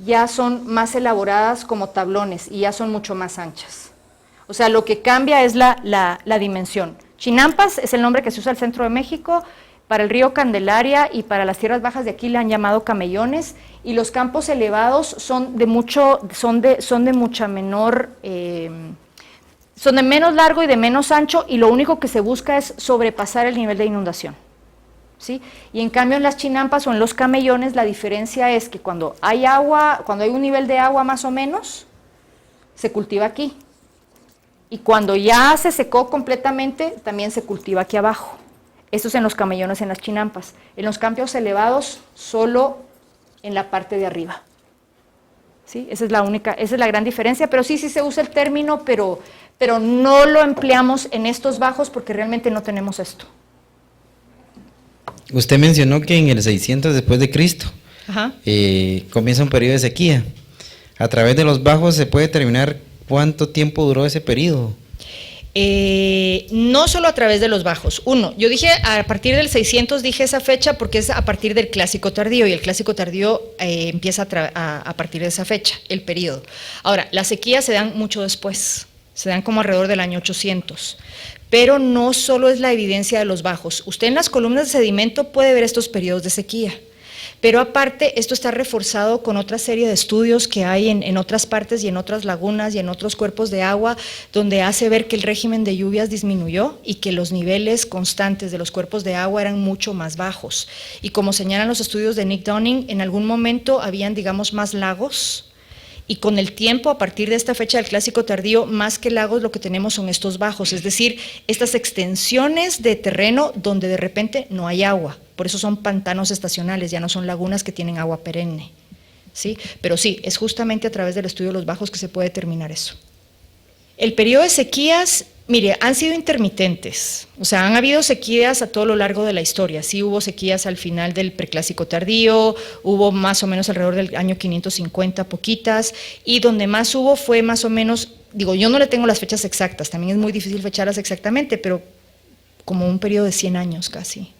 ya son más elaboradas como tablones y ya son mucho más anchas. O sea, lo que cambia es la dimensión. Chinampas es el nombre que se usa al centro de México, para el río Candelaria y para las tierras bajas de aquí le han llamado camellones, y los campos elevados son de mucha menor, son de menos largo y de menos ancho, y lo único que se busca es sobrepasar el nivel de inundación, ¿sí? Y en cambio en las chinampas o en los camellones la diferencia es que cuando hay agua, cuando hay un nivel de agua más o menos, se cultiva aquí, y cuando ya se secó completamente, también se cultiva aquí abajo. Esto es en los camellones, en las chinampas. En los campos elevados, solo en la parte de arriba. ¿Sí? Esa es la gran diferencia, pero sí se usa el término, pero no lo empleamos en estos bajos porque realmente no tenemos esto. Usted mencionó que en el 600 después de Cristo Ajá. Comienza un periodo de sequía. A través de los bajos se puede determinar cuánto tiempo duró ese periodo. No solo a través de los bajos. Yo dije a partir del 600, dije esa fecha porque es a partir del Clásico Tardío, y el Clásico Tardío empieza a partir de esa fecha, el periodo. Ahora, las sequías se dan mucho después, se dan como alrededor del año 800, pero no solo es la evidencia de los bajos. Usted en las columnas de sedimento puede ver estos periodos de sequía, pero aparte esto está reforzado con otra serie de estudios que hay en otras partes y en otras lagunas y en otros cuerpos de agua, donde hace ver que el régimen de lluvias disminuyó y que los niveles constantes de los cuerpos de agua eran mucho más bajos. Y como señalan los estudios de Nick Dunning, en algún momento habían, digamos, más lagos, y con el tiempo, a partir de esta fecha del Clásico Tardío, más que lagos lo que tenemos son estos bajos, es decir, estas extensiones de terreno donde de repente no hay agua. Por eso son pantanos estacionales, ya no son lagunas que tienen agua perenne, ¿sí? Pero sí, es justamente a través del estudio de los bajos que se puede determinar eso. El periodo de sequías, mire, han sido intermitentes, o sea, han habido sequías a todo lo largo de la historia. Sí hubo sequías al final del Preclásico Tardío, hubo más o menos alrededor del año 550, poquitas, y donde más hubo fue más o menos, digo, yo no le tengo las fechas exactas, también es muy difícil fecharlas exactamente, pero como un periodo de 100 años casi.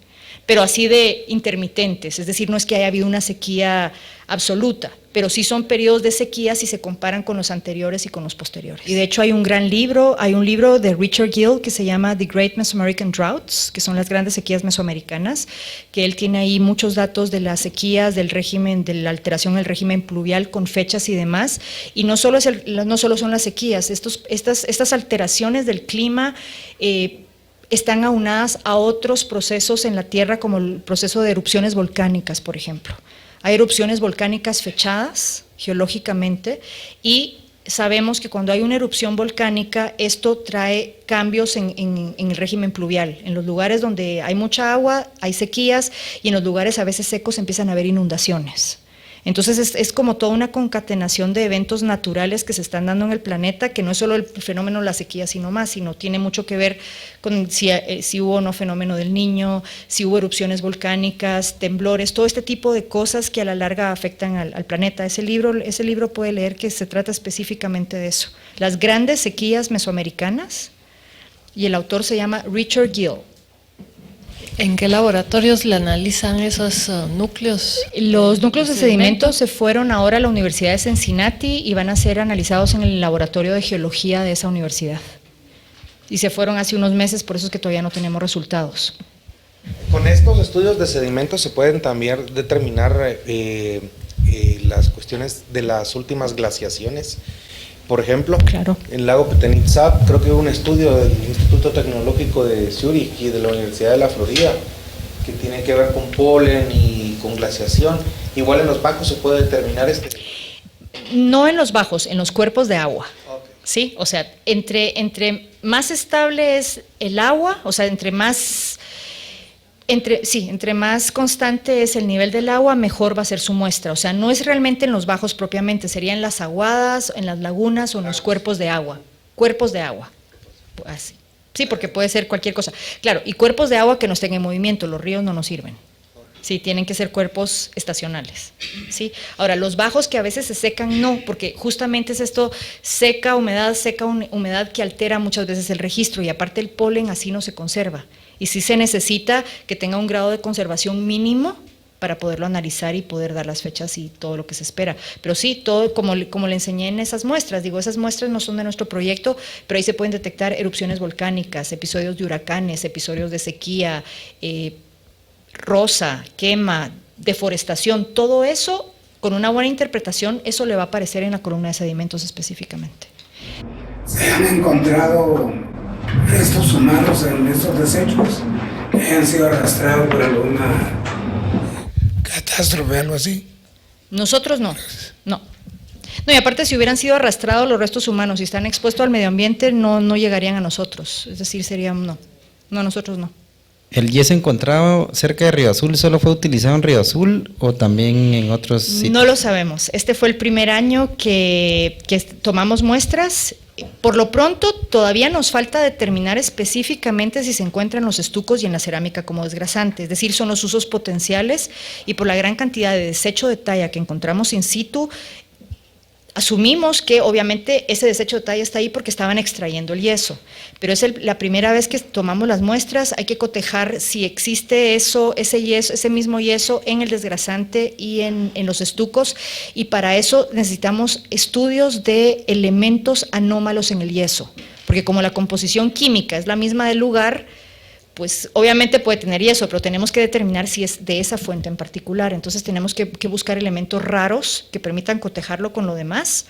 Pero así de intermitentes, es decir, no es que haya habido una sequía absoluta, pero sí son periodos de sequía si se comparan con los anteriores y con los posteriores. Y de hecho hay un libro de Richard Gill que se llama The Great Mesoamerican Droughts, que son las grandes sequías mesoamericanas, que él tiene ahí muchos datos de las sequías, del régimen, de la alteración del régimen pluvial con fechas y demás, y no solo son las sequías, estas alteraciones del clima están aunadas a otros procesos en la Tierra, como el proceso de erupciones volcánicas, por ejemplo. Hay erupciones volcánicas fechadas geológicamente, y sabemos que cuando hay una erupción volcánica, esto trae cambios en el régimen pluvial. En los lugares donde hay mucha agua, hay sequías, y en los lugares a veces secos empiezan a haber inundaciones. Entonces es como toda una concatenación de eventos naturales que se están dando en el planeta, que no es solo el fenómeno de la sequía, sino tiene mucho que ver con si hubo o no fenómeno del Niño, si hubo erupciones volcánicas, temblores, todo este tipo de cosas que a la larga afectan al planeta. Ese libro puede leer que se trata específicamente de eso, las grandes sequías mesoamericanas, y el autor se llama Richard Gill. ¿En qué laboratorios le analizan esos núcleos? Los núcleos de sedimento se fueron ahora a la Universidad de Cincinnati y van a ser analizados en el laboratorio de geología de esa universidad. Y se fueron hace unos meses, por eso es que todavía no tenemos resultados. Con estos estudios de sedimentos se pueden también determinar las cuestiones de las últimas glaciaciones. Por ejemplo, claro, en el lago Petén-Itzá, creo que hubo un estudio del Instituto Tecnológico de Zúrich y de la Universidad de la Florida que tiene que ver con polen y con glaciación. Igual en los bajos se puede determinar No en los bajos, en los cuerpos de agua. Okay. ¿Sí? O sea, entre más estable es el agua, o sea, entre más constante es el nivel del agua, mejor va a ser su muestra. O sea, no es realmente en los bajos propiamente, sería en las aguadas, en las lagunas o en los cuerpos de agua. Cuerpos de agua. Así. Sí, porque puede ser cualquier cosa. Claro, y cuerpos de agua que no estén en movimiento, los ríos no nos sirven. Sí, tienen que ser cuerpos estacionales, ¿sí? Ahora, los bajos que a veces se secan, no, porque justamente es esto, seca humedad que altera muchas veces el registro, y aparte el polen así no se conserva. Y sí se necesita que tenga un grado de conservación mínimo para poderlo analizar y poder dar las fechas y todo lo que se espera. Pero sí, todo como le enseñé en esas muestras, digo, esas muestras no son de nuestro proyecto, pero ahí se pueden detectar erupciones volcánicas, episodios de huracanes, episodios de sequía, rosa, quema, deforestación, todo eso, con una buena interpretación, eso le va a aparecer en la columna de sedimentos específicamente. ¿Se han encontrado restos humanos en estos desechos que hayan sido arrastrados por alguna catástrofe, algo así? Nosotros no. No, y aparte si hubieran sido arrastrados los restos humanos y están expuestos al medio ambiente, no llegarían a nosotros, es decir, serían nosotros no. ¿El yeso encontrado cerca de Río Azul solo fue utilizado en Río Azul o también en otros sitios? No lo sabemos. Este fue el primer año que tomamos muestras. Por lo pronto, todavía nos falta determinar específicamente si se encuentran los estucos y en la cerámica como desgrasante, es decir, son los usos potenciales, y por la gran cantidad de desecho de talla que encontramos in situ, asumimos que obviamente ese desecho de talla está ahí porque estaban extrayendo el yeso, pero es la primera vez que tomamos las muestras, hay que cotejar si existe ese yeso, ese mismo yeso en el desgrasante y en los estucos, y para eso necesitamos estudios de elementos anómalos en el yeso, porque como la composición química es la misma del lugar, pues obviamente puede tener yeso, pero tenemos que determinar si es de esa fuente en particular. Entonces tenemos que buscar elementos raros que permitan cotejarlo con lo demás.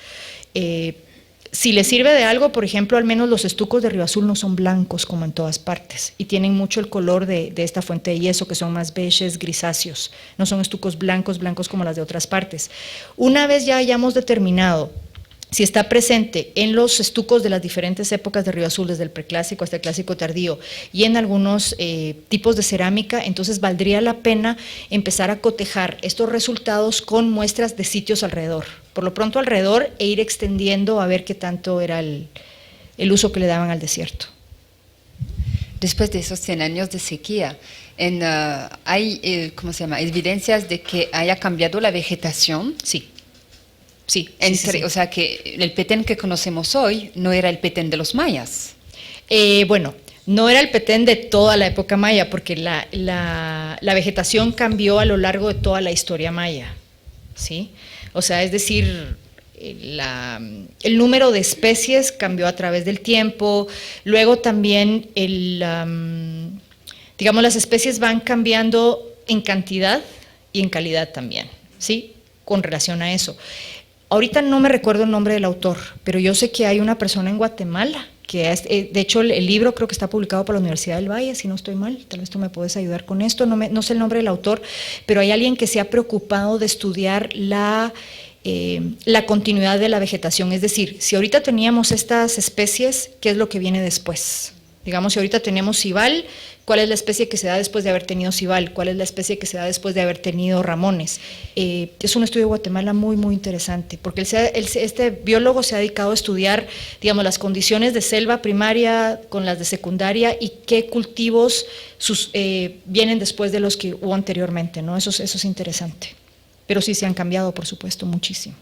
Si le sirve de algo, por ejemplo, al menos los estucos de Río Azul no son blancos como en todas partes, y tienen mucho el color de esta fuente de yeso, que son más beiges, grisáceos, no son estucos blancos como las de otras partes. Una vez ya hayamos determinado si está presente en los estucos de las diferentes épocas de Río Azul, desde el preclásico hasta el clásico tardío, y en algunos tipos de cerámica, entonces valdría la pena empezar a cotejar estos resultados con muestras de sitios alrededor, por lo pronto alrededor, e ir extendiendo a ver qué tanto era el uso que le daban al desierto. Después de esos 100 años de sequía, ¿hay ¿cómo se llama? Evidencias de que haya cambiado la vegetación? Sí. O sea, que el Petén que conocemos hoy no era el Petén de los mayas. Bueno, no era el Petén de toda la época maya, porque la vegetación cambió a lo largo de toda la historia maya, ¿sí? O sea, es decir, el número de especies cambió a través del tiempo, luego también digamos, las especies van cambiando en cantidad y en calidad también, ¿sí? Con relación a eso. Ahorita no me recuerdo el nombre del autor, pero yo sé que hay una persona en Guatemala que de hecho el libro creo que está publicado por la Universidad del Valle, si no estoy mal, tal vez tú me puedes ayudar con esto, no sé el nombre del autor, pero hay alguien que se ha preocupado de estudiar la continuidad de la vegetación, es decir, si ahorita teníamos estas especies, ¿qué es lo que viene después? Digamos, si ahorita tenemos cibal, ¿cuál es la especie que se da después de haber tenido cibal? ¿Cuál es la especie que se da después de haber tenido ramones? Es un estudio de Guatemala muy interesante, porque este biólogo se ha dedicado a estudiar, digamos, las condiciones de selva primaria con las de secundaria y qué cultivos vienen después de los que hubo anteriormente, ¿no? Eso es interesante. Pero sí se han cambiado, por supuesto, muchísimo.